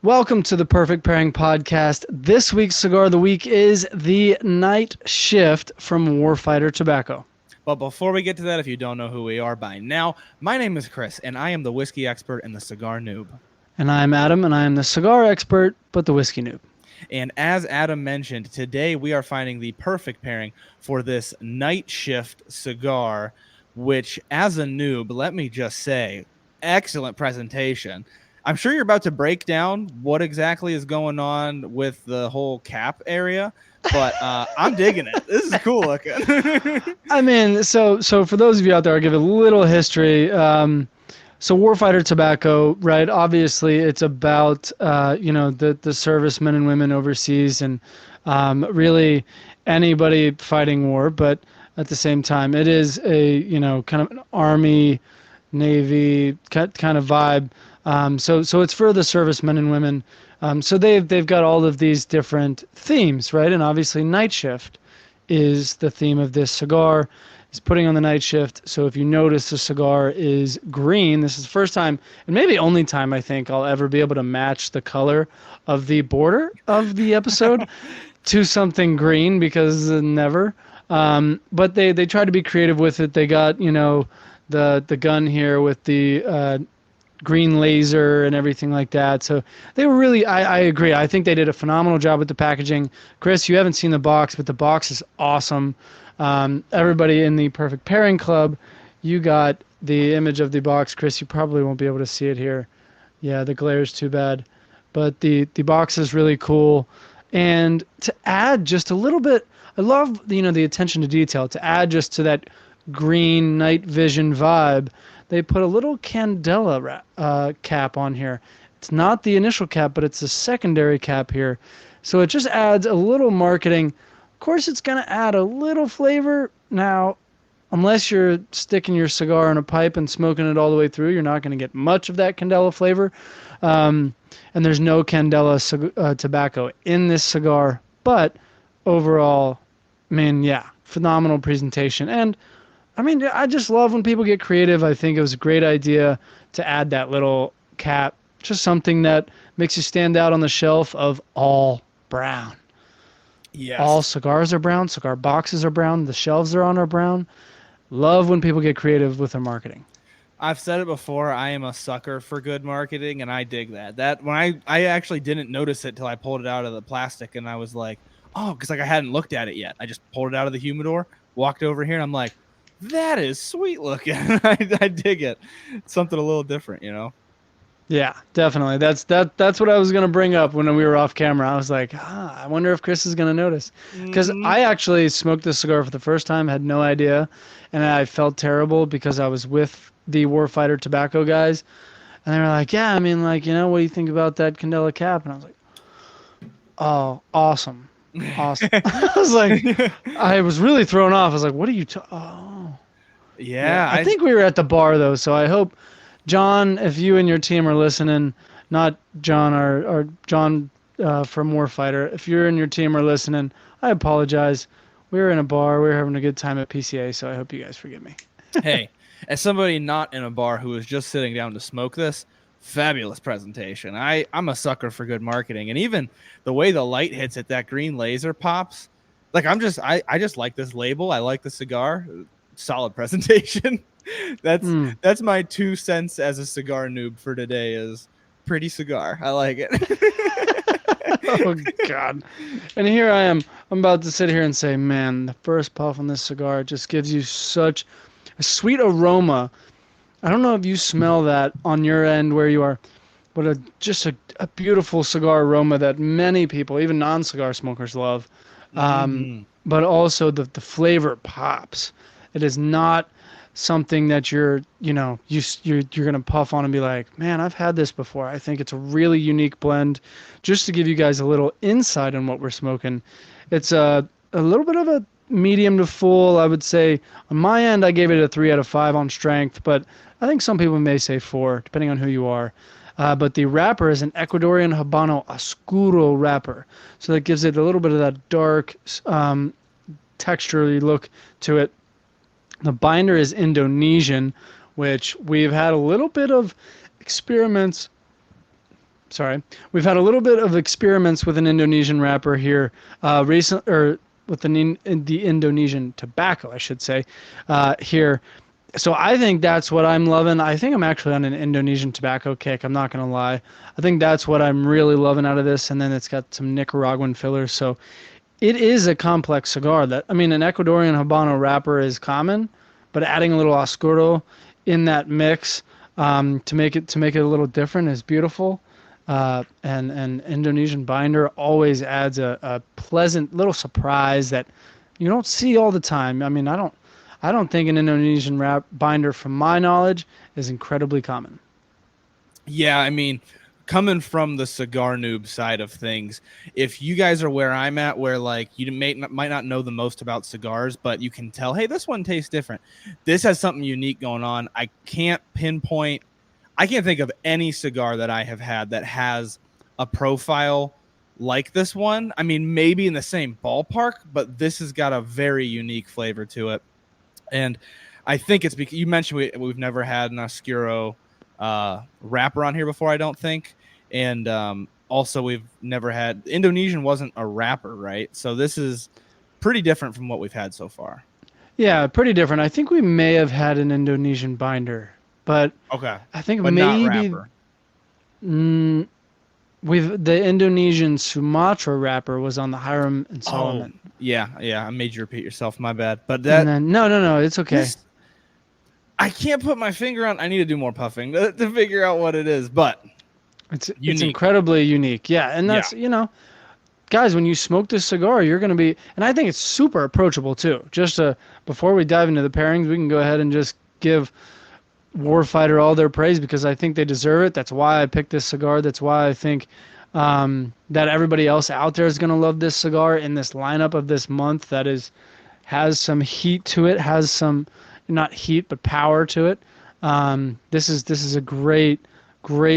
Welcome to the Perfect Pairing Podcast. This week's cigar of the week is the Night Shift from Warfighter Tobacco. But before we get to that, if you don't know who we are by now, my name is Chris, and I am the whiskey expert and the cigar noob. And I'm Adam, and I am the cigar expert, but the whiskey noob. And as Adam mentioned, today we are finding the perfect pairing for this Night Shift cigar, which, as a noob, let me just say, excellent presentation. I'm sure you're about to break down what exactly is going on with the whole cap area, but I'm digging it. This is cool looking. I mean, so for those of you out there, I'll give a little history. So Warfighter Tobacco, right? Obviously, it's about the servicemen and women overseas, and really anybody fighting war. But at the same time, it is a kind of an Army, Navy kind of vibe. So it's for the servicemen and women. So they've got all of these different themes, right? And obviously, Night Shift is the theme of this cigar. It's putting on the night shift. So if you notice, the cigar is green. This is the first time, and maybe only time, I think, I'll ever be able to match the color of the border of the episode to something green, because never. But they tried to be creative with it. They got the gun here with the green laser and everything like that. So they were really, I agree. I think they did a phenomenal job with the packaging. Chris, you haven't seen the box, but the box is awesome. Everybody in the Perfect Pairing Club, you got the image of the box. Chris, you probably won't be able to see it here. Yeah, the glare is too bad. But the box is really cool. And to add just a little bit, I love the attention to detail. To add just to that green night vision vibe, they put a little candela cap on here. It's not the initial cap, but it's a secondary cap here. So it just adds a little marketing. Of course, it's going to add a little flavor. Now, unless you're sticking your cigar in a pipe and smoking it all the way through, you're not going to get much of that candela flavor. And there's no candela tobacco in this cigar. But overall, I mean, yeah, phenomenal presentation. And I mean, I just love when people get creative. I think it was a great idea to add that little cap. Just something that makes you stand out on the shelf of all brown. Yes. All cigars are brown. Cigar boxes are brown. The shelves they're on are brown. Love when people get creative with their marketing. I've said it before. I am a sucker for good marketing, and I dig that. That when I actually didn't notice it till I pulled it out of the plastic, and I was like, oh, because I hadn't looked at it yet. I just pulled it out of the humidor, walked over here, and I'm like, that is sweet looking. I dig it. It's something a little different, Yeah, definitely. That's what I was going to bring up when we were off camera. I was like, I wonder if Chris is going to notice. Because I actually smoked this cigar for the first time, had no idea, and I felt terrible because I was with the Warfighter Tobacco guys, and they were like, yeah, I mean, like, what do you think about that candela cap? And I was like, oh, awesome. I was like, I was really thrown off. I was like, what are you oh. Yeah. I think we were at the bar, though, so I hope, John, if you and your team are listening, not John or John from Warfighter, if you and your team are listening, I apologize. We were in a bar. We were having a good time at PCA, so I hope you guys forgive me. Hey, as somebody not in a bar who was just sitting down to smoke this, fabulous presentation. I'm a sucker for good marketing, and even the way the light hits it, that green laser pops. Like I just like this label. I like the cigar. Solid presentation. That's my 2 cents as a cigar noob for today. Is pretty cigar. I like it. Oh God! And here I am. I'm about to sit here and say, man, the first puff on this cigar just gives you such a sweet aroma. I don't know if you smell that on your end where you are, but just a beautiful cigar aroma that many people, even non-cigar smokers, love. But also the flavor pops. It is not something that you're gonna puff on and be like, man, I've had this before. I think it's a really unique blend. Just to give you guys a little insight on what we're smoking, it's a little bit of a medium to full. I would say on my end, I gave it a 3 out of 5 on strength, but I think some people may say 4, depending on who you are. But the wrapper is an Ecuadorian Habano Oscuro wrapper, so that gives it a little bit of that dark, texturally look to it. The binder is Indonesian, which we've had a little bit of experiments sorry, we've had a little bit of experiments with an Indonesian wrapper here, recent or with the Indonesian tobacco, I should say, here. So I think that's what I'm loving. I think I'm actually on an Indonesian tobacco kick. I'm not gonna lie. I think that's what I'm really loving out of this. And then it's got some Nicaraguan fillers. So it is a complex cigar. That I mean, an Ecuadorian Habano wrapper is common, but adding a little oscuro in that mix to make it a little different is beautiful. And Indonesian binder always adds a pleasant little surprise that you don't see all the time. I mean, I don't think an Indonesian wrap binder, from my knowledge, is incredibly common. Yeah, I mean, coming from the cigar noob side of things, if you guys are where I'm at, where like you might not know the most about cigars, but you can tell, hey, this one tastes different. This has something unique going on. I can't think of any cigar that I have had that has a profile like this one. I mean, maybe in the same ballpark, but this has got a very unique flavor to it. And I think it's because you mentioned we've never had an Oscuro wrapper on here before, I don't think. And also, we've never had Indonesian wasn't a wrapper, right? So this is pretty different from what we've had so far. Yeah, pretty different. I think we may have had an Indonesian binder, but Okay, I think but not maybe wrapper. mm, with the Indonesian Sumatra wrapper was on the Hiram and Oh, Solomon. yeah. I made you repeat yourself. My bad. But And then no, it's okay. this I can't put my finger on. I need to do more puffing to figure out what it is, but It's unique. incredibly unique. Yeah, and Yeah. that's guys, when you smoke this cigar, you're gonna be, and I think it's super approachable too. Before we dive into the pairings, we can go ahead and just give Warfighter all their praise because I think they deserve it. That's why I picked this cigar. That's why I think that everybody else out there is going to love this cigar in this lineup of this month. That has some heat to it, has some not heat but power to it. This is a great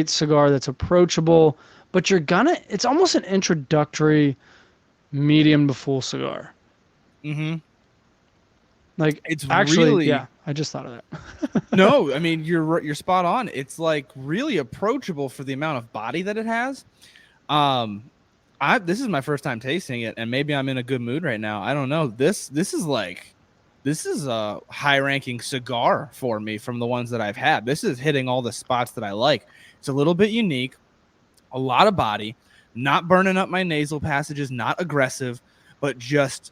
cigar that's approachable, but it's almost an introductory medium to full cigar. Mm-hmm. Like It's actually, really yeah, I just thought of that. no. I mean, you're spot on. It's like really approachable for the amount of body that it has. Um, this is my first time tasting it, and maybe I'm in a good mood right now. I don't know. This is a high ranking cigar for me from the ones that I've had. This is hitting all the spots that I like. It's a little bit unique, a lot of body, not burning up my nasal passages, not aggressive, but just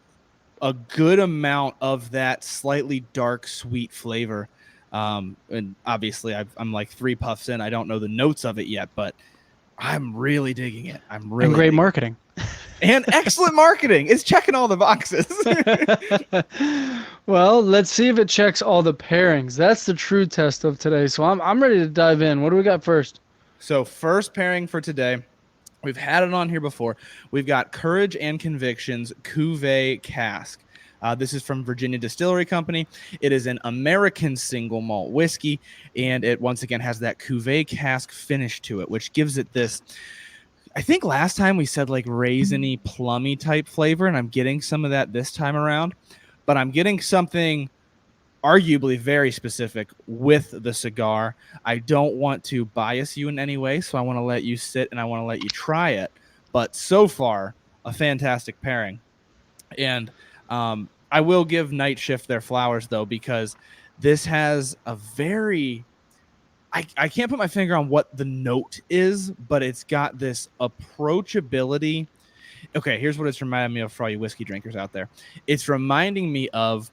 a good amount of that slightly dark, sweet flavor. And obviously, I'm like 3 puffs in. I don't know the notes of it yet, but I'm really digging it. I'm really And great digging it. marketing. And excellent marketing. It's checking all the boxes. Well, let's see if it checks all the pairings. That's the true test of today. So I'm ready to dive in. What do we got first? So first pairing for today, we've had it on here before. We've got Courage and Convictions Cuvée Cask. This is from Virginia Distillery Company. It is an American single malt whiskey, and it once again has that Cuvée Cask finish to it, which gives it this. I think last time we said like raisiny, plummy type flavor, and I'm getting some of that this time around, but I'm getting something arguably very specific with the cigar. I don't want to bias you in any way, so I want to let you sit and I want to let you try it. But so far, a fantastic pairing. And I will give Night Shift their flowers, though, because this has a very... I can't put my finger on what the note is, but it's got this approachability. Okay, here's what it's reminding me of for all you whiskey drinkers out there. It's reminding me of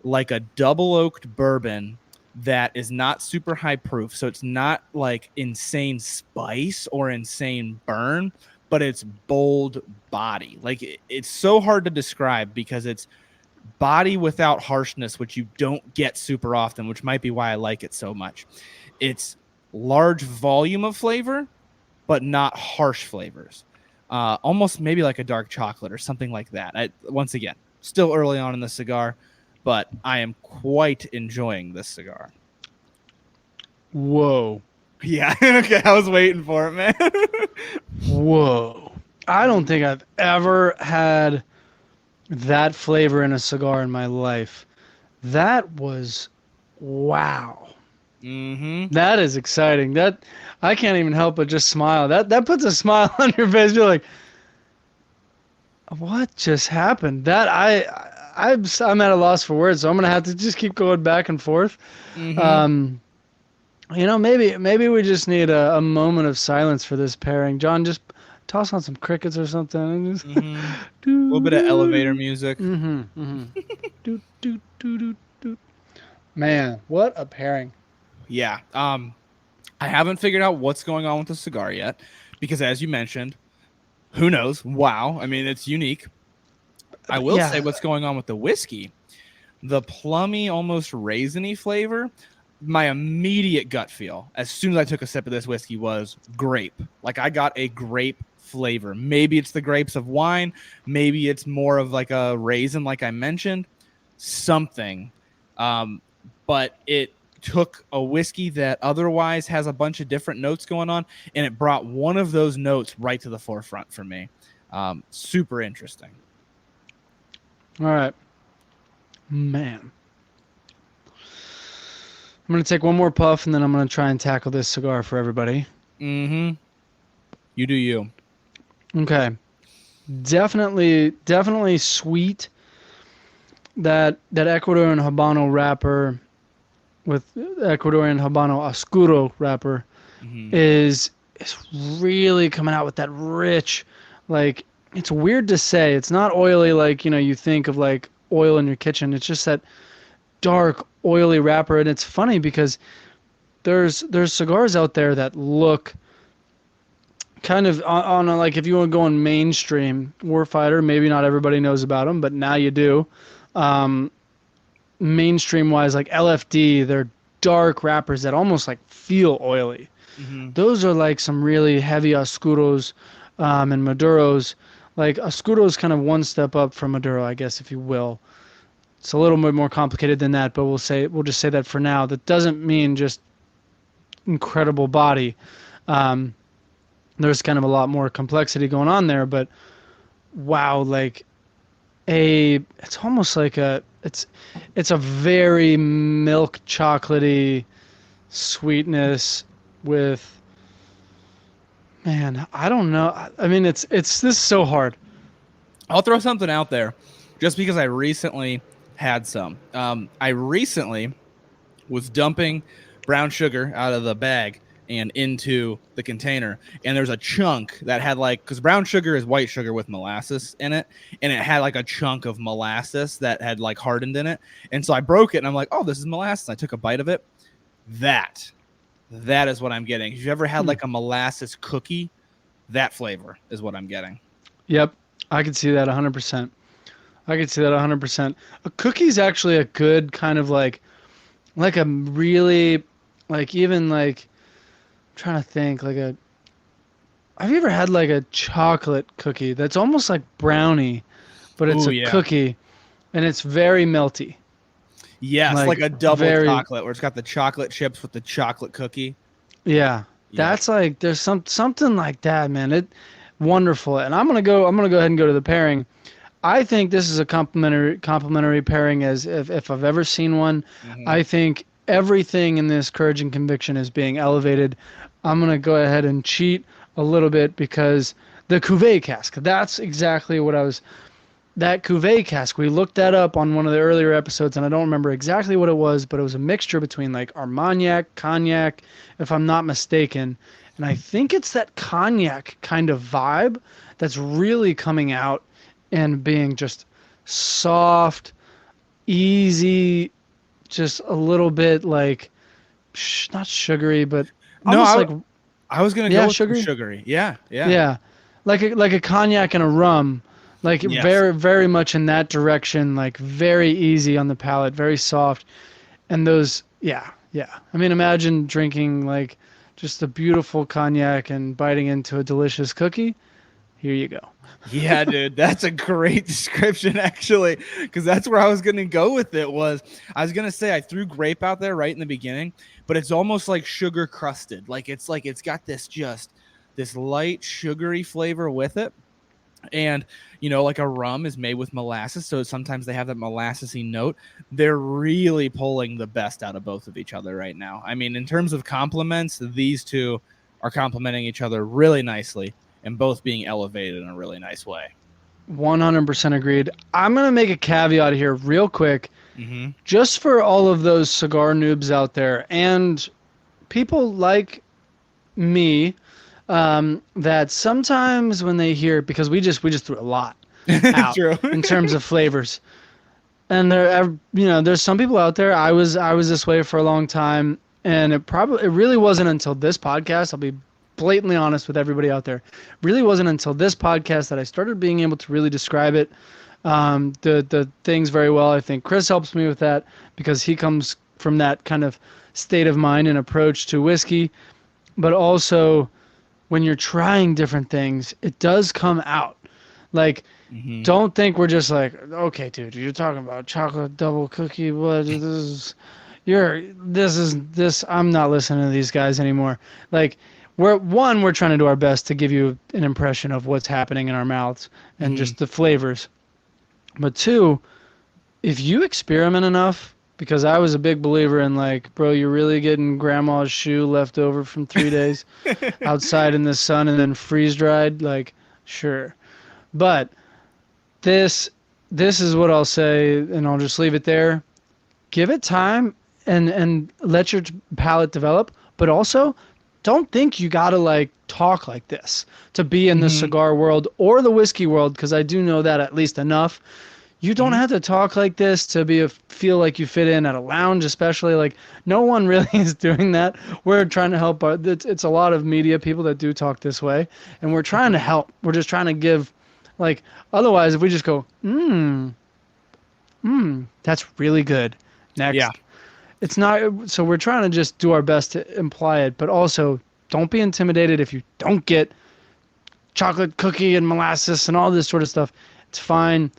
like a double oaked bourbon that is not super high proof. So it's not like insane spice or insane burn, but it's bold body. Like it's so hard to describe because it's body without harshness, which you don't get super often, which might be why I like it so much. It's large volume of flavor, but not harsh flavors. Almost maybe like a dark chocolate or something like that. Once again, still early on in the cigar, but I am quite enjoying this cigar. Whoa. Yeah, okay, I was waiting for it, man. Whoa. I don't think I've ever had that flavor in a cigar in my life. That was wow. Mm-hmm. That is exciting. That I can't even help but just smile. That puts a smile on your face. You're like, what just happened? I'm at a loss for words, so I'm gonna have to just keep going back and forth. Mm-hmm. Um, maybe we just need a moment of silence for this pairing. John, just toss on some crickets or something. And just Mm-hmm. A little do bit of elevator do music. mm-hmm, mm-hmm. do do do do do. Man, what a pairing! Yeah. I haven't figured out what's going on with the cigar yet, because as you mentioned, who knows? Wow. I mean, it's unique. I will say Yeah, what's going on with the whiskey. The plummy, almost raisiny flavor, my immediate gut feel as soon as I took a sip of this whiskey was grape. Like I got a grape flavor. Maybe it's the grapes of wine. Maybe it's more of like a raisin, like I mentioned, something. Um, but it took a whiskey that otherwise has a bunch of different notes going on, and it brought one of those notes right to the forefront for me. Super interesting. all right, man. I'm gonna take one more puff and then I'm gonna try and tackle this cigar for everybody. Mm-hmm. You do you. Okay, definitely sweet. That Ecuadorian Habano wrapper with Ecuadorian Habano Oscuro wrapper Mm-hmm. is really coming out with that rich, like it's weird to say. It's not oily like you think of like oil in your kitchen. It's just that dark oily wrapper, and it's funny because there's cigars out there that look kind of on a, like if you want to go on mainstream Warfighter, maybe not everybody knows about them, but now you do. Um, Mainstream wise, like LFD, they're dark wrappers that almost like feel oily. Mm-hmm. Those are like some really heavy oscuros and maduros. Like oscuro's kind of one step up from maduro, I guess, if you will. It's a little bit more complicated than that, but we'll just say that for now. That doesn't mean just incredible body. Um, there's kind of a lot more complexity going on there, but wow, like it's almost like it's a very milk chocolatey sweetness with, man, I don't know. I mean, it's this is so hard. I'll throw something out there just because I recently had some. I recently was dumping brown sugar out of the bag and into the container, and there's a chunk that had like, because brown sugar is white sugar with molasses in it, and it had like a chunk of molasses that had like hardened in it, and so I broke it and I'm like, oh, this is molasses. I took a bite of it. That is what I'm getting. If you ever had like a molasses cookie, that flavor is what I'm getting. Yep, I could see that 100%. I could see that 100%. A cookie's actually a good kind of like a really, like even like I'm trying to think like a. Have you ever had like a chocolate cookie that's almost like brownie, but it's Ooh, a yeah. cookie and it's very melty. Yes, like a double very, chocolate where it's got the chocolate chips with the chocolate cookie. yeah. Yeah. That's like there's something like that, man. It wonderful. And I'm gonna go ahead and go to the pairing. I think this is a complimentary pairing as if I've ever seen one. Mm-hmm. I think everything in this Courage and Conviction is being elevated. I'm gonna go ahead and cheat a little bit because the Cuvée cask. That's exactly what I was. That Cuvée cask. We looked that up on one of the earlier episodes, and I don't remember exactly what it was, but it was a mixture between like Armagnac, cognac, if I'm not mistaken. And I think it's that cognac kind of vibe that's really coming out and being just soft, easy, just a little bit like not sugary, but No, almost like I was gonna go yeah, with some sugary. sugary. Yeah, yeah. Yeah, like a cognac and a rum, like Yes. very much in that direction. Like very easy on the palate, very soft, and those yeah. I mean, imagine drinking like just a beautiful cognac and biting into a delicious cookie. Here you go. Yeah, dude, that's a great description actually, because that's where I was gonna go with it. I was gonna say I threw grape out there right in the beginning, but it's almost like sugar crusted. Like it's got this light sugary flavor with it, And, like a rum is made with molasses, so sometimes they have that molassesy note. They're really pulling the best out of both of each other right now. I mean, in terms of compliments, these two are complementing each other really nicely and both being elevated in a really nice way. 100% agreed. I'm going to make a caveat here real quick, just for all of those cigar noobs out there and people like me, that sometimes when they hear, because we just threw a lot out True. in terms of flavors, and there's some people out there. I was this way for a long time, and it really wasn't until this podcast. I'll be blatantly honest with everybody out there. Really wasn't until this podcast that I started being able to really describe it, the things very well. I think Chris helps me with that because he comes from that kind of state of mind and approach to whiskey, but also when you're trying different things, it does come out. Like, don't think we're just like, okay, dude, you're talking about chocolate double cookie. What this is, I'm not listening to these guys anymore. Like, we're trying to do our best to give you an impression of what's happening in our mouths and just the flavors. But two, if you experiment enough, because I was a big believer in like, bro, you're really getting grandma's shoe left over from 3 days outside in the sun and then freeze dried. Like, sure. But this is what I'll say, and I'll just leave it there. Give it time and let your palate develop. But also, don't think you got to like talk like this to be in the cigar world or the whiskey world, because I do know that at least enough. You don't have to talk like this to feel like you fit in at a lounge, especially. Like, no one really is doing that. We're trying to help. It's a lot of media people that do talk this way, and we're trying to help. We're just trying to give, like, otherwise, if we just go, that's really good. Next. Yeah. It's not, so we're trying to just do our best to imply it, but also don't be intimidated if you don't get chocolate cookie and molasses and all this sort of stuff. It's fine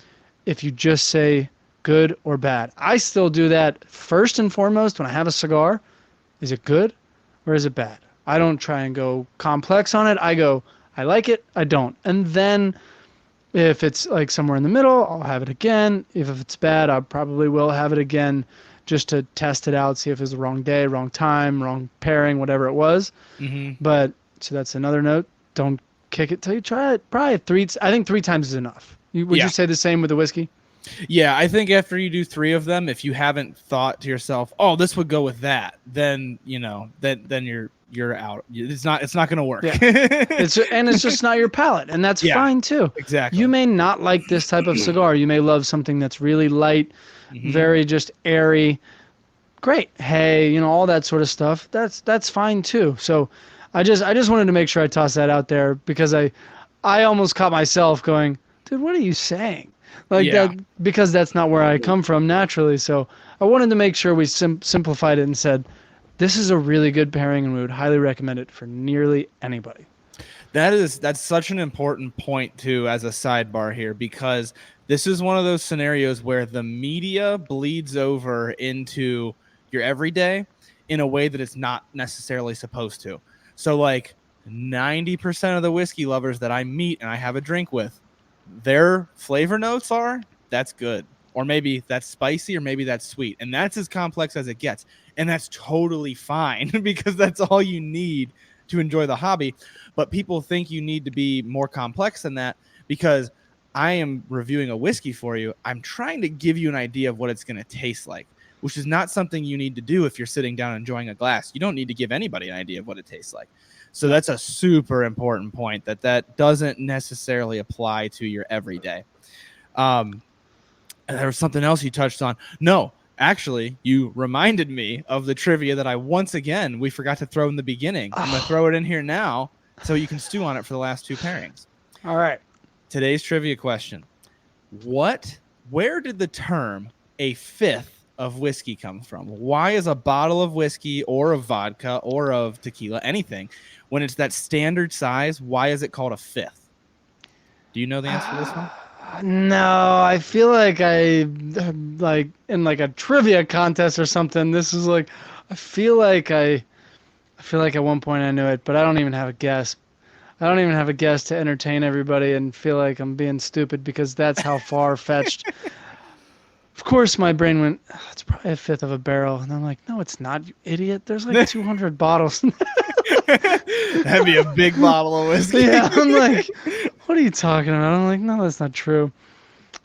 if you just say good or bad. I still do that first and foremost when I have a cigar. Is it good or is it bad? I don't try and go complex on it. I go, I like it, I don't. And then if it's like somewhere in the middle, I'll have it again. If it's bad, I probably will have it again just to test it out, see if it's the wrong day, wrong time, wrong pairing, whatever it was. But so that's another note. Don't kick it till you try it. Probably I think 3 times is enough. Would you say the same with the whiskey? Yeah, I think after you do 3 of them, if you haven't thought to yourself, "Oh, this would go with that," then then you're out. It's not going to work. Yeah. It's just not your palate, and that's fine too. Exactly. You may not like this type of cigar. You may love something that's really light, very just airy. Great. Hey, all that sort of stuff. That's fine too. So I just wanted to make sure I tossed that out there, because I almost caught myself going, dude, what are you saying? Like that, because that's not where I come from naturally. So I wanted to make sure we simplified it and said, this is a really good pairing, and we would highly recommend it for nearly anybody. That's such an important point too, as a sidebar here, because this is one of those scenarios where the media bleeds over into your everyday in a way that it's not necessarily supposed to. So like 90% of the whiskey lovers that I meet and I have a drink with, their flavor notes are, that's good, or maybe that's spicy, or maybe that's sweet, and that's as complex as it gets, and that's totally fine because that's all you need to enjoy the hobby. But people think you need to be more complex than that, because I am reviewing a whiskey for you. I'm trying to give you an idea of what it's going to taste like, which is not something you need to do if you're sitting down enjoying a glass. You don't need to give anybody an idea of what it tastes like. So that's a super important point, that doesn't necessarily apply to your everyday. And there was something else you touched on. No, actually, you reminded me of the trivia that we forgot to throw in the beginning. I'm going to throw it in here now so you can stew on it for the last 2 pairings. All right. Today's trivia question. Where did the term a fifth of whiskey come from? Why is a bottle of whiskey or of vodka or of tequila, anything, when it's that standard size, why is it called a fifth? Do you know the answer to this one? No, I feel like like in like a trivia contest or something. This is like, I feel like at one point I knew it, but I don't even have a guess. I don't even have a guess to entertain everybody and feel like I'm being stupid because that's how far fetched. Of course, my brain went, "Oh, it's probably a fifth of a barrel," and I'm like, "No, it's not, you idiot. There's like 200 bottles." That'd be a big bottle of whiskey. Yeah, I'm like, "What are you talking about?" I'm like, "No, that's not true."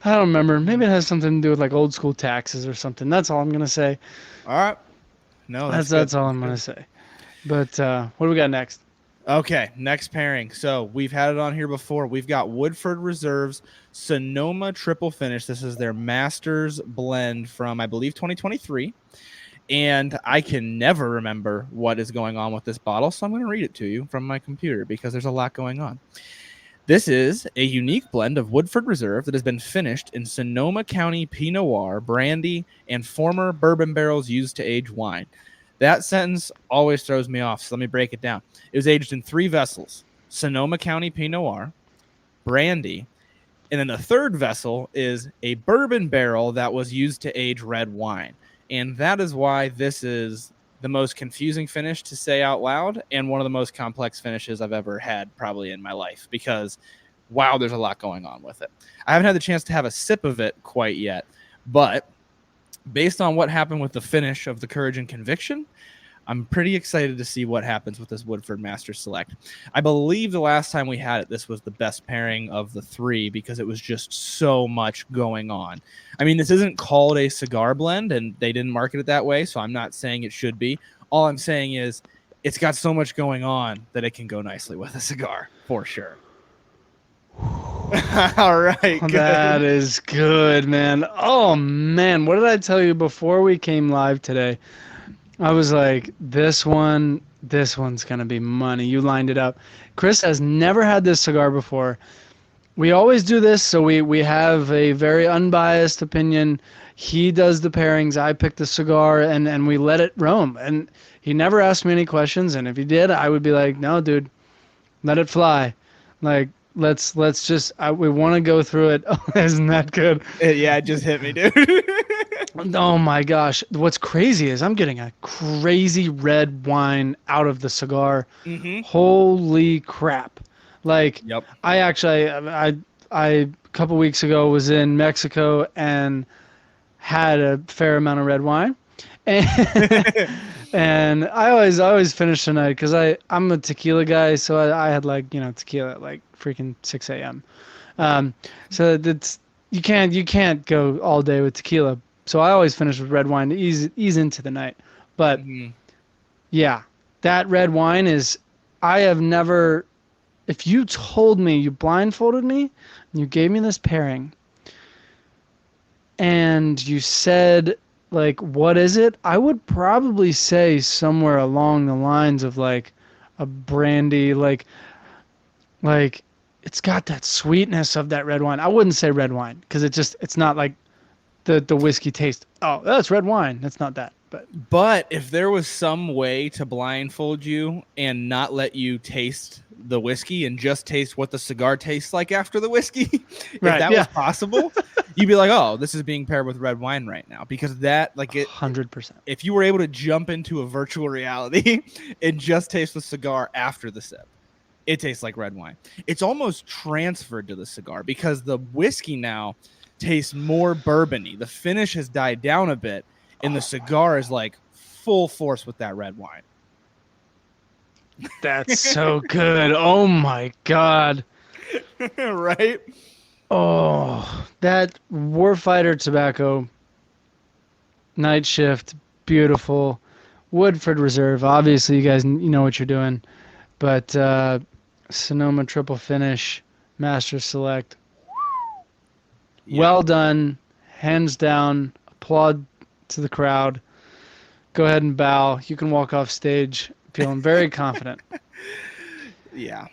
I don't remember. Maybe it has something to do with like old school taxes or something. That's all I'm gonna say. All right. No, that's good. That's all I'm gonna say. But what do we got next? Okay, next pairing. So we've had it on here before. We've got Woodford Reserve's Sonoma Triple Finish. This is their Masters blend from, I believe, 2023. And I can never remember what is going on with this bottle, so I'm going to read it to you from my computer because there's a lot going on. This is a unique blend of Woodford Reserve that has been finished in Sonoma County Pinot Noir, brandy, and former bourbon barrels used to age wine. That sentence always throws me off, so let me break it down. It was aged in 3 vessels: Sonoma County Pinot Noir, brandy, and then the third vessel is a bourbon barrel that was used to age red wine. And that is why this is the most confusing finish to say out loud and one of the most complex finishes I've ever had probably in my life because, wow, there's a lot going on with it. I haven't had the chance to have a sip of it quite yet, but based on what happened with the finish of the Courage and Conviction, I'm pretty excited to see what happens with this Woodford Masters Select. I believe the last time we had it, this was the best pairing of the 3 because it was just so much going on. I mean, this isn't called a cigar blend, and they didn't market it that way, so I'm not saying it should be. All I'm saying is it's got so much going on that it can go nicely with a cigar, for sure. All right. Good. That is good, man. Oh, man. What did I tell you before we came live today? I was like, this one's going to be money. You lined it up. Chris has never had this cigar before. We always do this, so we have a very unbiased opinion. He does the pairings. I pick the cigar, and we let it roam. And he never asked me any questions, and if he did, I would be like, no, dude, let it fly. Like, let's just, we want to go through it. Oh, isn't that good? Yeah, it just hit me, dude. Oh my gosh. What's crazy is I'm getting a crazy red wine out of the cigar. Mm-hmm. Holy crap. Like, Yep. I actually, I a couple weeks ago was in Mexico and had a fair amount of red wine. And, and I always finish the night because I'm a tequila guy. So I had tequila at like freaking 6 a.m. So that's, you can't go all day with tequila. So I always finish with red wine to ease into the night. But yeah, that red wine is, I have never, if you told me, you blindfolded me, and you gave me this pairing, and you said, like, what is it? I would probably say somewhere along the lines of like a brandy, like it's got that sweetness of that red wine. I wouldn't say red wine because it's not like the whiskey taste. Oh, that's red wine. That's not that. But if there was some way to blindfold you and not let you taste the whiskey and just taste what the cigar tastes like after the whiskey, if that was possible, you'd be like, oh, this is being paired with red wine right now. Because that, like, 100%. If you were able to jump into a virtual reality and just taste the cigar after the sip, it tastes like red wine. It's almost transferred to the cigar because the whiskey now tastes more bourbony. The finish has died down a bit, and the cigar is like full force with that red wine. That's so good. Oh my God. Right? Oh, that Warfighter Tobacco Night Shift, beautiful. Woodford Reserve, obviously you guys know what you're doing. But Sonoma Triple Finish, Master Select. Yeah. Well done. Hands down. Applaud to the crowd. Go ahead and bow. You can walk off stage feeling very confident. Yeah.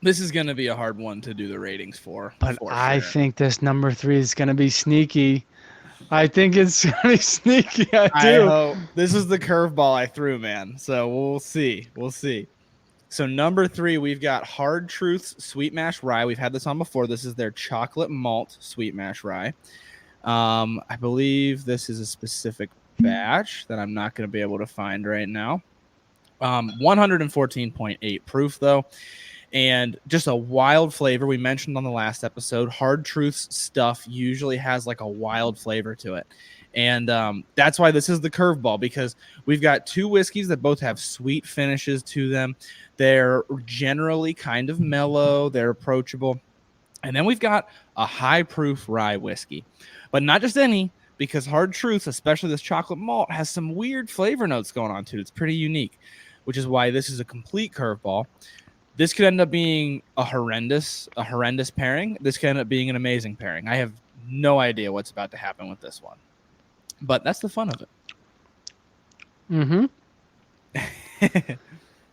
This is going to be a hard one to do the ratings for. But I think this number 3 is going to be sneaky. I think it's going to be sneaky. I hope. This is the curveball I threw, man. So we'll see. We'll see. So number 3, we've got Hard Truth's Sweet Mash Rye. We've had this on before. This is their chocolate malt Sweet Mash Rye. I believe this is a specific batch that I'm not going to be able to find right now. 114.8 proof, though. and just a wild flavor. We mentioned on the last episode, Hard Truth's stuff usually has like a wild flavor to it. And that's why this is the curveball, because we've got two whiskeys that both have sweet finishes to them. They're generally kind of mellow. They're approachable. And then we've got a high proof rye whiskey, but not just any, because Hard Truth, especially this chocolate malt, has some weird flavor notes going on too. It's pretty unique, which is why this is a complete curveball. This could end up being a horrendous pairing. This could end up being an amazing pairing. I have no idea what's about to happen with this one, but that's the fun of it.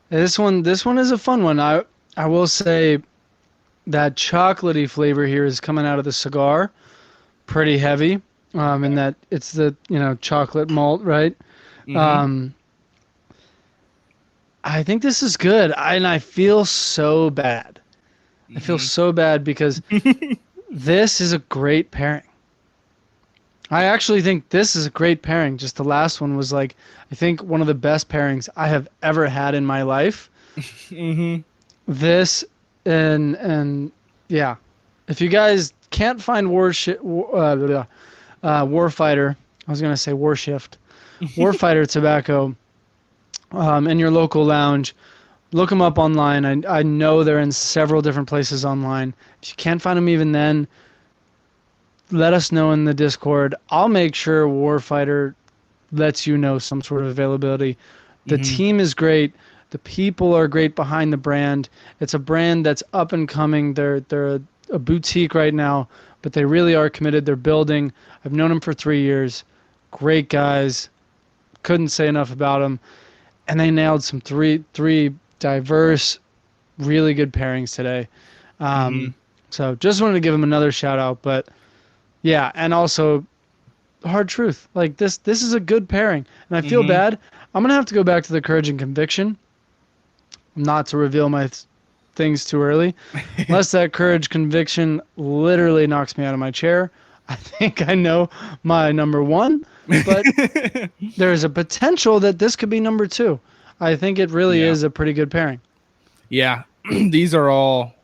This one is a fun one. I will say that chocolatey flavor here is coming out of the cigar, pretty heavy. And that it's the chocolate malt, right? I think this is good. I feel so bad. I feel so bad because this is a great pairing. I actually think this is a great pairing. Just the last one was like, I think one of the best pairings I have ever had in my life. This and yeah, if you guys can't find Warfighter, I was gonna say Warshift, Warfighter tobacco, in your local lounge, look them up online. I know they're in several different places online. If you can't find them even then, let us know in the Discord. I'll make sure Warfighter lets you know some sort of availability. The team is great. The people are great behind the brand. It's a brand that's up and coming. They're a boutique right now, but they really are committed. They're building. I've known them for 3 years. Great guys. Couldn't say enough about them. And they nailed some three diverse, really good pairings today. So just wanted to give them another shout out. But yeah, and also Hard Truth. Like this is a good pairing. And I feel bad. I'm going to have to go back to the Courage and Conviction, not to reveal my things too early. Unless that Courage Conviction literally knocks me out of my chair, I think I know my number one. But there's a potential that this could be number two. I think it really is a pretty good pairing. Yeah, these are all...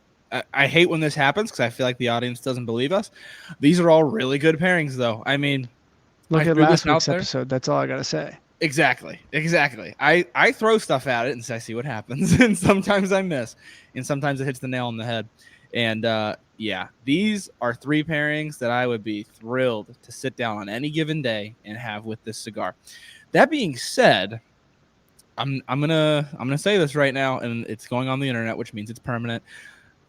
I hate when this happens because I feel like the audience doesn't believe us. These are all really good pairings, though. I mean... Look at last week's episode. That's all I got to say. Exactly. I throw stuff at it and I see what happens. And sometimes I miss. And sometimes it hits the nail on the head. And yeah, these are three pairings that I would be thrilled to sit down on any given day and have with this cigar. That being said, I'm gonna say this right now, and it's going on the internet, which means it's permanent.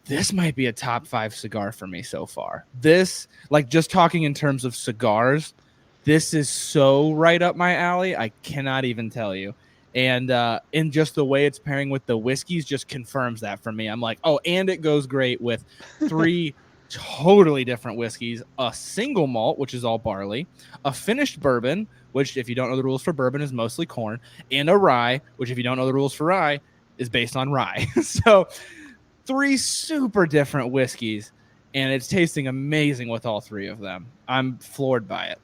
This might be a top 5 cigar for me so far. This, like, just talking in terms of cigars, this is so right up my alley. I cannot even tell you. And in just the way it's pairing with the whiskeys just confirms that for me. I'm like, oh, and it goes great with 3 totally different whiskeys, a single malt, which is all barley, a finished bourbon, which, if you don't know the rules for bourbon, is mostly corn, and a rye, which, if you don't know the rules for rye, is based on rye. So 3 super different whiskeys, and it's tasting amazing with all 3 of them. I'm floored by it.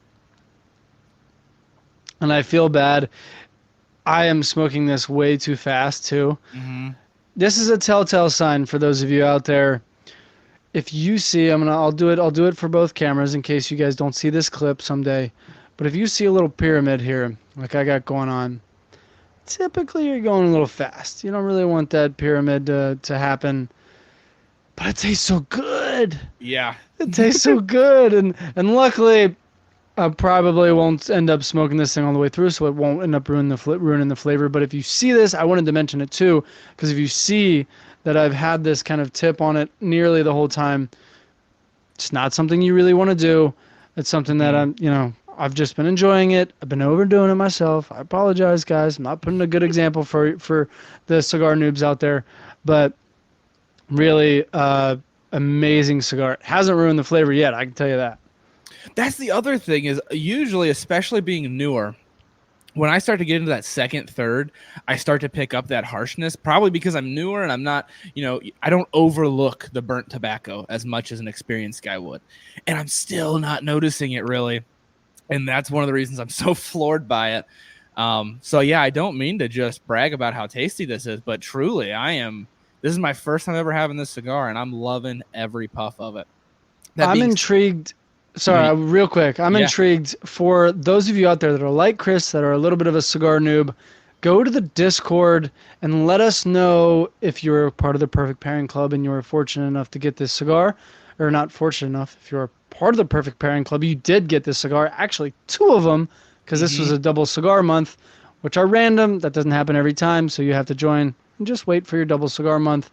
And I feel bad. I am smoking this way too fast too. This is a telltale sign for those of you out there. If you see, I'll do it for both cameras in case you guys don't see this clip someday. But if you see a little pyramid here, like I got going on, typically you're going a little fast. You don't really want that pyramid to happen. But it tastes so good. Yeah. It tastes so good. And luckily, I probably won't end up smoking this thing all the way through, so it won't end up ruining the flavor. But if you see this, I wanted to mention it too, because if you see that I've had this kind of tip on it nearly the whole time, it's not something you really want to do. It's something that I've just been enjoying it. I've been overdoing it myself. I apologize, guys. I'm not putting a good example for the cigar noobs out there, but really amazing cigar. It hasn't ruined the flavor yet, I can tell you that. That's the other thing is usually, especially being newer, when I start to get into that second, third, I start to pick up that harshness, probably because I'm newer and I'm not, I don't overlook the burnt tobacco as much as an experienced guy would. And I'm still not noticing it really. And that's one of the reasons I'm so floored by it. So yeah, I don't mean to just brag about how tasty this is, but truly This is my first time ever having this cigar, and I'm loving every puff of it. I'm intrigued. Sorry, real quick. I'm intrigued for those of you out there that are like Chris, that are a little bit of a cigar noob. Go to the Discord and let us know if you're part of the Perfect Pairing Club and you were fortunate enough to get this cigar, or not fortunate enough. If you're part of the Perfect Pairing Club, you did get this cigar. Actually, 2 of them, because this was a double cigar month, which are random. That doesn't happen every time, so you have to join and just wait for your double cigar month.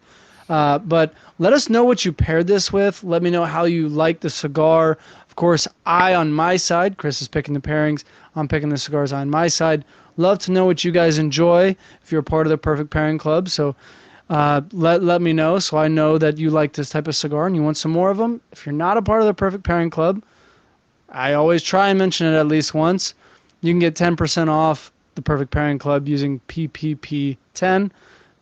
But let us know what you paired this with. Let me know how you like the cigar. Of course, on my side, Chris is picking the pairings. I'm picking the cigars on my side. Love to know what you guys enjoy if you're a part of the Perfect Pairing Club. So let me know so I know that you like this type of cigar and you want some more of them. If you're not a part of the Perfect Pairing Club, I always try and mention it at least once. You can get 10% off the Perfect Pairing Club using PPP10.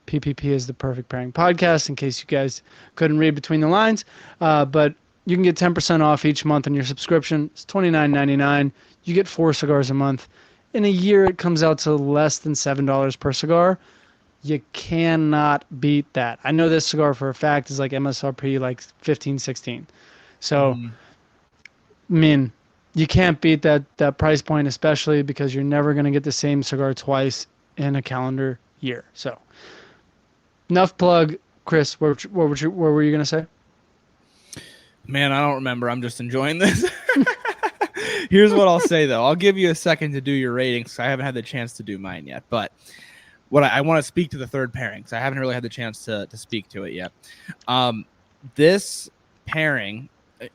PPP is the Perfect Pairing Podcast, in case you guys couldn't read between the lines. But you can get 10% off each month on your subscription. It's $29.99. You get 4 cigars a month. In a year, it comes out to less than $7 per cigar. You cannot beat that. I know this cigar for a fact is like MSRP like 15, 16. So, I mean, you can't beat that price point, especially because you're never going to get the same cigar twice in a calendar year. So, enough plug. Chris, what were you going to say? Man, I don't remember. I'm just enjoying this. Here's what I'll say, though. I'll give you a second to do your ratings. I haven't had the chance to do mine yet. But what I want to speak to the third pairing, because I haven't really had the chance to speak to it yet. This pairing,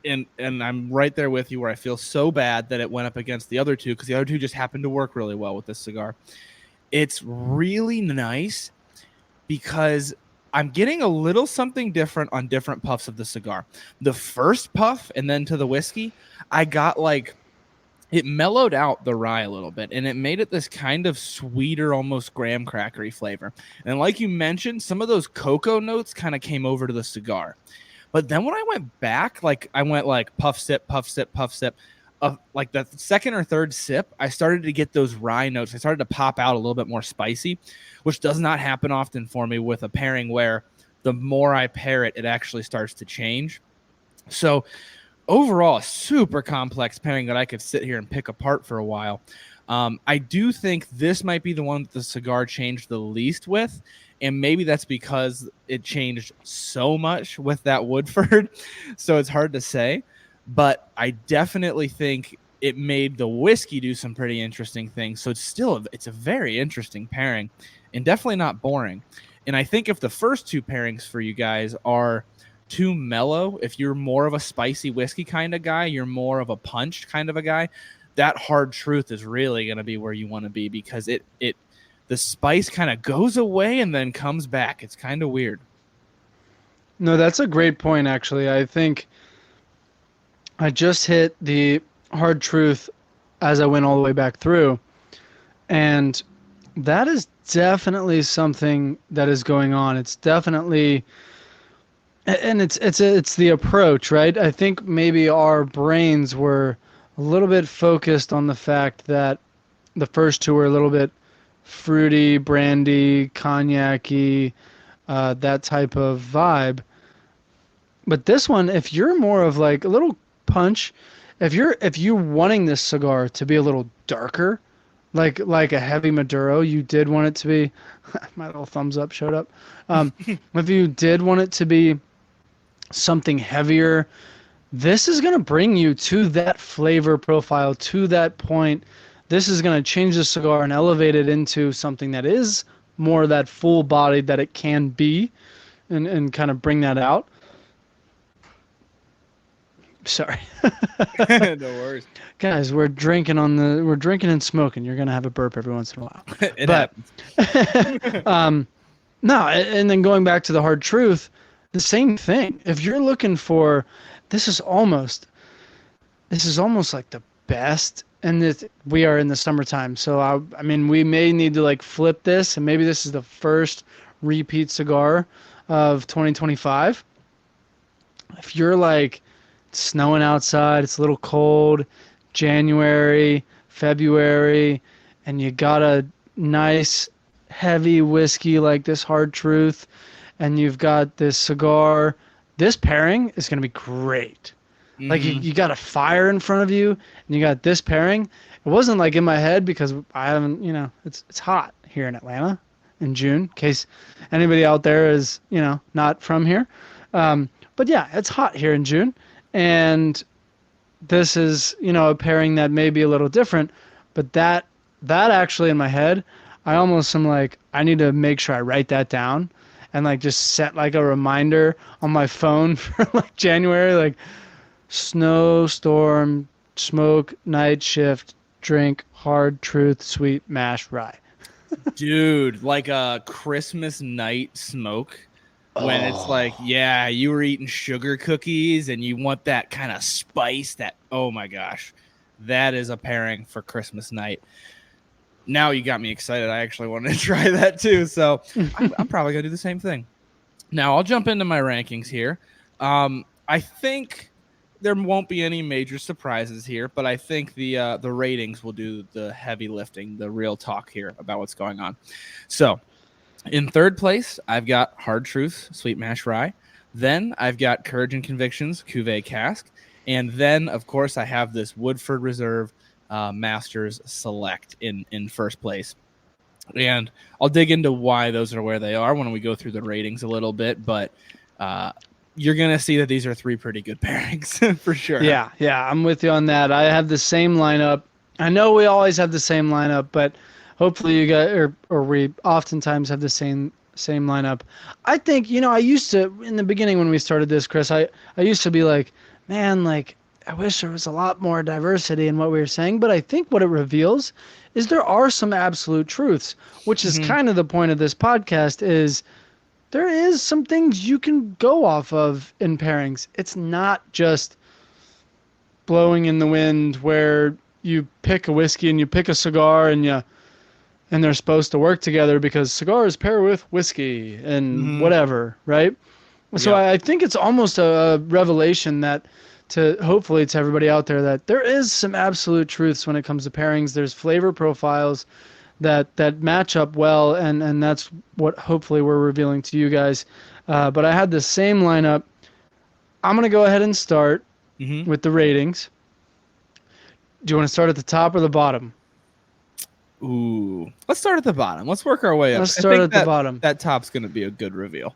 and I'm right there with you where I feel so bad that it went up against the other two, because the other two just happened to work really well with this cigar. It's really nice because I'm getting a little something different on different puffs of the cigar. The first puff and then to the whiskey, I got like, it mellowed out the rye a little bit, and it made it this kind of sweeter, almost graham crackery flavor. And like you mentioned, some of those cocoa notes kind of came over to the cigar. But then when I went back, like I went like puff, sip, puff, sip, puff, sip. Like the second or third sip, I started to get those rye notes. I started to pop out a little bit more spicy, which does not happen often for me with a pairing where the more I pair it, it actually starts to change. So overall, a super complex pairing that I could sit here and pick apart for a while. I do think this might be the one that the cigar changed the least with, and maybe that's because it changed so much with that Woodford, so it's hard to say. But I definitely think it made the whiskey do some pretty interesting things. So it's a very interesting pairing and definitely not boring. And I think if the first two pairings for you guys are too mellow, if you're more of a spicy whiskey kind of guy, you're more of a punch kind of a guy, that hard truth is really going to be where you want to be, because the spice kind of goes away and then comes back. It's kind of weird. No, that's a great point, actually. I think I just hit the hard truth as I went all the way back through. And that is definitely something that is going on. It's definitely, and it's the approach, right? I think maybe our brains were a little bit focused on the fact that the first two were a little bit fruity, brandy, cognac-y, that type of vibe. But this one, if you're more of like a little punch, if you're wanting this cigar to be a little darker, like a heavy Maduro, you did want it to be my little thumbs up showed up. If you did want it to be something heavier, this is going to bring you to that flavor profile, to that point. This is going to change the cigar and elevate it into something that is more that full bodied that it can be, and kind of bring that out. Sorry. No worries. Guys, we're drinking and smoking. You're going to have a burp every once in a while. It happens. No, and then going back to the hard truth, the same thing. If you're looking for, this is almost like the best, and we are in the summertime. So I mean, we may need to like flip this, and maybe this is the first repeat cigar of 2025. If you're like, snowing outside, it's a little cold, January, February, and you got a nice heavy whiskey like this hard truth, and you've got this cigar. This pairing is going to be great. Like Mm-hmm. you got a fire in front of you, and you got this pairing. It wasn't like in my head because I haven't, it's hot here in Atlanta in June. In case anybody out there is, not from here, but yeah, it's hot here in June, and this is, a pairing that may be a little different, but that actually in my head, I almost am like I need to make sure I write that down and like just set like a reminder on my phone for like January, like snowstorm, smoke, night shift, drink, hard truth, sweet mash rye. Dude, like a Christmas night smoke when it's like, Oh, yeah, you were eating sugar cookies and you want that kind of spice that, oh my gosh, that is a pairing for Christmas night. Now you got me excited. I actually wanted to try that too. So I'm probably going to do the same thing. Now I'll jump into my rankings here. I think there won't be any major surprises here, but I think the ratings will do the heavy lifting, the real talk here about what's going on. So in third place, I've got Hard Truth, Sweet Mash Rye. Then I've got Courage and Convictions, Cuvée Cask. And then, of course, I have this Woodford Reserve Masters Select in first place. And I'll dig into why those are where they are when we go through the ratings a little bit. But you're going to see that these are three pretty good pairings for sure. yeah, I'm with you on that. I have the same lineup. I know we always have the same lineup, but hopefully you guys or we oftentimes have the same lineup. I think, I used to in the beginning when we started this, Chris, I used to be like, man, like I wish there was a lot more diversity in what we were saying, but I think what it reveals is there are some absolute truths, which is kind of the point of this podcast is there is some things you can go off of in pairings. It's not just blowing in the wind where you pick a whiskey and you pick a cigar and they're supposed to work together because cigars pair with whiskey and whatever, right? So Yep. I think it's almost a revelation that hopefully to everybody out there that there is some absolute truths when it comes to pairings. There's flavor profiles that match up well, and that's what hopefully we're revealing to you guys. But I had the same lineup. I'm going to go ahead and start with the ratings. Do you want to start at the top or the bottom? Ooh, let's start at the bottom. Let's work our way up. Let's start at the bottom. That top's going to be a good reveal.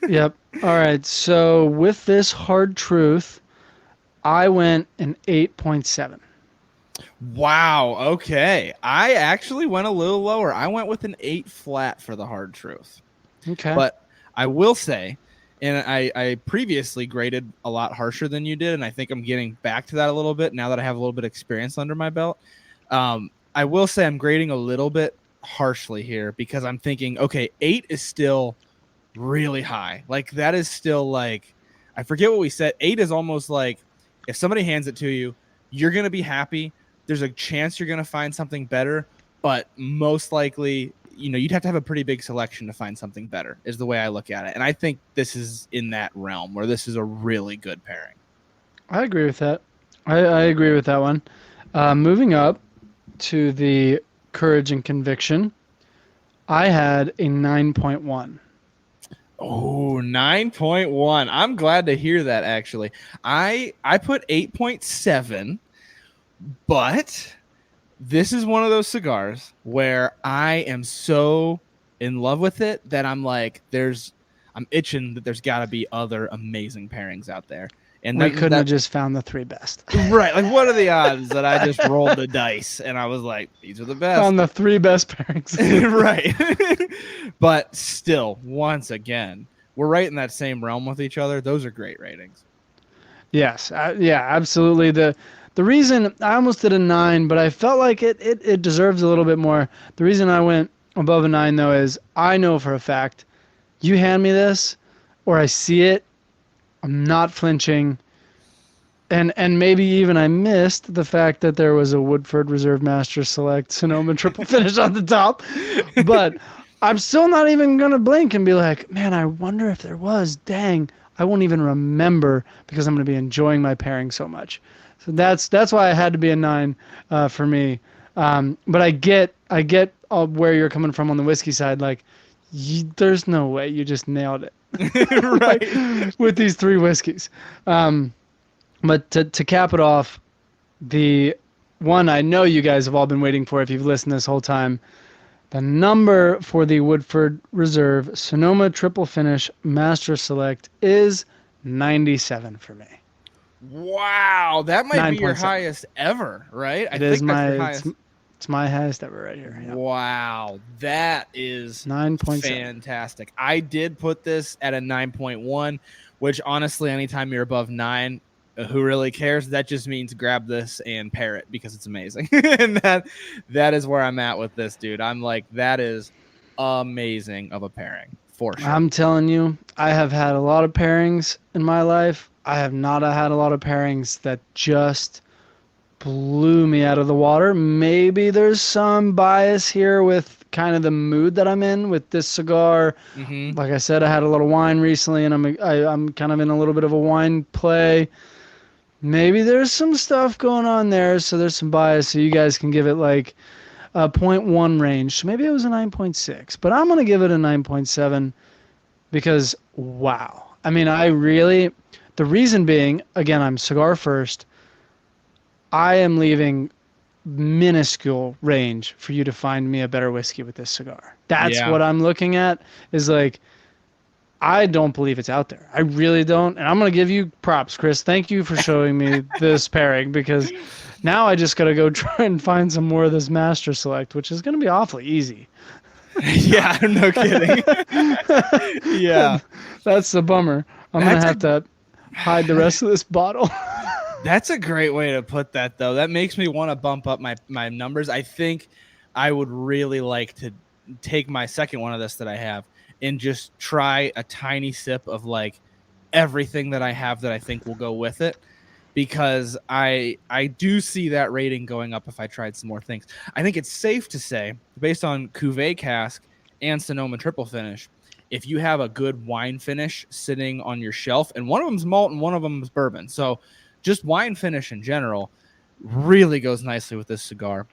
Yep. All right. So with this Hard Truth, I went an 8.7. Wow. Okay. I actually went a little lower. I went with an 8 flat for the Hard Truth. Okay. But I will say, and I previously graded a lot harsher than you did, and I think I'm getting back to that a little bit now that I have a little bit of experience under my belt. I will say I'm grading a little bit harshly here because I'm thinking, okay, 8 is still really high. Like that is still like, I forget what we said. 8 is almost like if somebody hands it to you, you're going to be happy. There's a chance you're going to find something better, but most likely, you'd have to have a pretty big selection to find something better is the way I look at it. And I think this is in that realm where this is a really good pairing. I agree with that. I agree with that one. Moving up to the Courage and Conviction, I had a 9.1. Oh, 9.1. I'm glad to hear that, actually. I put 8.7, but this is one of those cigars where I am so in love with it that I'm like, I'm itching that there's got to be other amazing pairings out there. And We couldn't have just found the three best. Right. Like, what are the odds that I just rolled the dice and I was like, these are the best? Found the three best pairings. Right. But still, once again, we're right in that same realm with each other. Those are great ratings. Yes. Yeah, absolutely. The reason I almost did a 9, but I felt like it deserves a little bit more. The reason I went above a 9, though, is I know for a fact you hand me this or I see it, I'm not flinching. And maybe even I missed the fact that there was a Woodford Reserve Masters Select Sonoma triple finish on the top. But I'm still not even going to blink and be like, man, I wonder if there was. Dang, I won't even remember because I'm going to be enjoying my pairing so much. So that's why I had to be a 9 for me. But I get where you're coming from on the whiskey side. Like, there's no way you just nailed it. like, Right. with these three whiskeys. But to cap it off, the one I know you guys have all been waiting for if you've listened this whole time, the number for the Woodford Reserve Sonoma Triple Finish Master Select is 97 for me. Wow, that might be your 9.7. highest ever, right? I It is think that's my your highest. it's my highest ever right here. Yeah. Wow, that is 9.7. fantastic. I did put this at a 9.1, which honestly, anytime you're above 9, who really cares? That just means grab this and pair it because it's amazing. And that is where I'm at with this, dude. I'm like, that is amazing of a pairing for sure. I'm telling you, I have had a lot of pairings in my life. I have not had a lot of pairings that just blew me out of the water. Maybe there's some bias here with kind of the mood that I'm in with this cigar. Mm-hmm. Like I said, I had a little wine recently, and I'm kind of in a little bit of a wine play. Maybe there's some stuff going on there, so there's some bias. So you guys can give it like a 0.1 range. So maybe it was a 9.6, but I'm gonna give it a 9.7 because wow. I mean, the reason being, again, I'm cigar first. I am leaving minuscule range for you to find me a better whiskey with this cigar. That's what I'm looking at, is like, I don't believe it's out there. I really don't. And I'm going to give you props, Chris. Thank you for showing me this pairing, because now I just got to go try and find some more of this Master Select, which is going to be awfully easy. Yeah, no kidding. Yeah. That's the bummer. I'm going to have to hide the rest of this bottle. That's a great way to put that, though. That makes me want to bump up my numbers. I think I would really like to take my second one of this that I have and just try a tiny sip of like everything that I have that I think will go with it, because I do see that rating going up if I tried some more things. I think it's safe to say, based on Cuvée Cask and Sonoma Triple Finish, if you have a good wine finish sitting on your shelf, and one of them's malt and one of them's bourbon, so just wine finish in general really goes nicely with this cigar.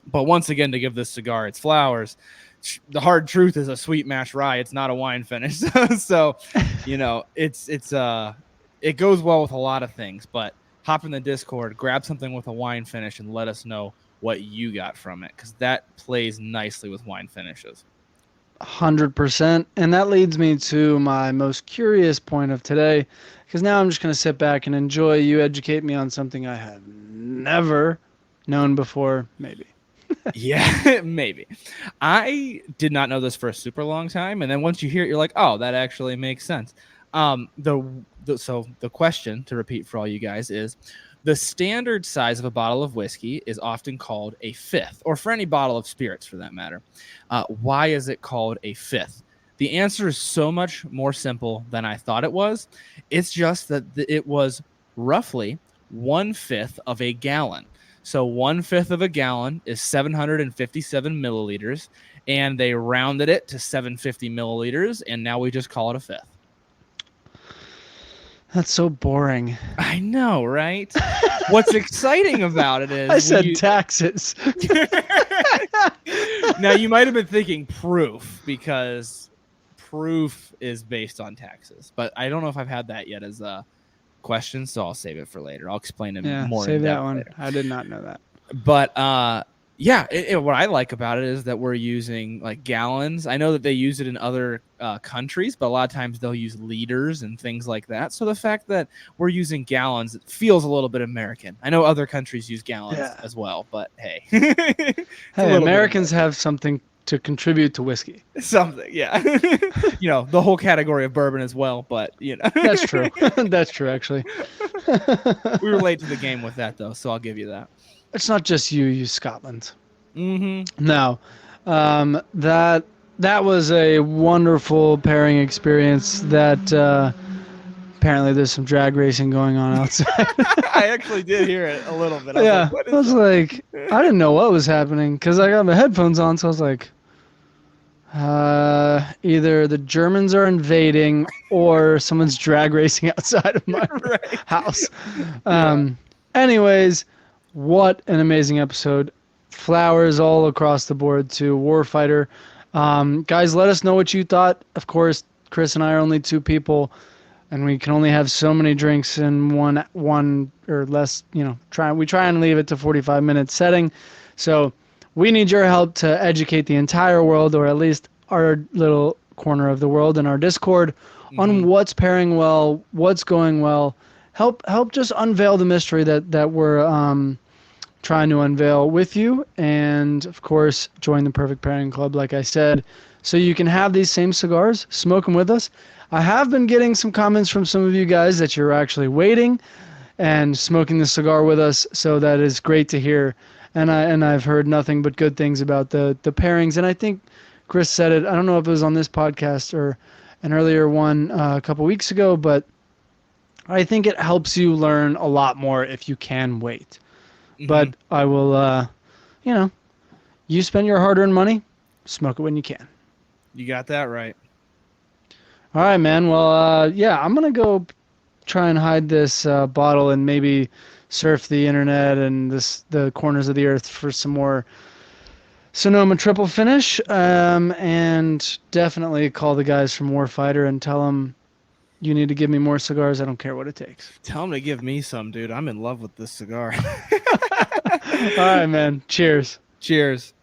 But once again, to give this cigar its flowers, the hard truth is a sweet mash rye. It's not a wine finish. So, you know, it goes well with a lot of things. But hop in the Discord, grab something with a wine finish, and let us know what you got from it, because that plays nicely with wine finishes. 100%. And that leads me to my most curious point of today, because now I'm just going to sit back and enjoy you educate me on something I have never known before, maybe. Yeah, maybe. I did not know this for a super long time, and then once you hear it, you're like, oh, that actually makes sense. So the question, to repeat for all you guys, is the standard size of a bottle of whiskey is often called a fifth, or for any bottle of spirits for that matter. Why is it called a fifth? The answer is so much more simple than I thought it was. It's just that it was roughly 1/5 of a gallon. So 1/5 of a gallon is 757 milliliters, and they rounded it to 750 milliliters, and now we just call it a fifth. That's so boring. I know, right? What's exciting about it is... I said taxes. Now, you might have been thinking proof, because proof is based on taxes. But I don't know if I've had that yet as a question, so I'll save it for later. I'll explain it more in save depth that one. later. I did not know that. But what I like about it is that we're using like gallons. I know that they use it in other countries, but a lot of times they'll use liters and things like that. So the fact that we're using gallons, it feels a little bit American. I know other countries use gallons as well, but hey. Hey, Americans have something to contribute to whiskey. Something, yeah. You know, the whole category of bourbon as well, but you know. That's true. That's true, actually. We were late to the game with that, though, so I'll give you that. It's not just you Scotland. Mm-hmm. No. That was a wonderful pairing experience. That apparently there's some drag racing going on outside. I actually did hear it a little bit. I was like, I didn't know what was happening because I got my headphones on, so I was like, either the Germans are invading or someone's drag racing outside of my house. Anyways, what an amazing episode. Flowers all across the board to Warfighter. Guys, let us know what you thought. Of course, Chris and I are only two people, and we can only have so many drinks in one or less. We try and leave it to 45-minute setting. So we need your help to educate the entire world, or at least our little corner of the world in our Discord, on what's pairing well, what's going well. Help just unveil the mystery that we're trying to unveil with you, and of course join the Perfect Pairing Club, like I said, so you can have these same cigars, smoke them with us. I have been getting some comments from some of you guys that you're actually waiting and smoking the cigar with us, so that is great to hear. And I've heard nothing but good things about the pairings, and I think Chris said it. I don't know if it was on this podcast or an earlier one a couple weeks ago, but I think it helps you learn a lot more if you can wait. But I will, you spend your hard-earned money, smoke it when you can. You got that right. All right, man. Well, yeah, I'm going to go try and hide this bottle and maybe surf the internet and the corners of the earth for some more Sonoma triple finish, and definitely call the guys from Warfighter and tell them you need to give me more cigars. I don't care what it takes. Tell them to give me some, dude. I'm in love with this cigar. All right, man. Cheers. Cheers.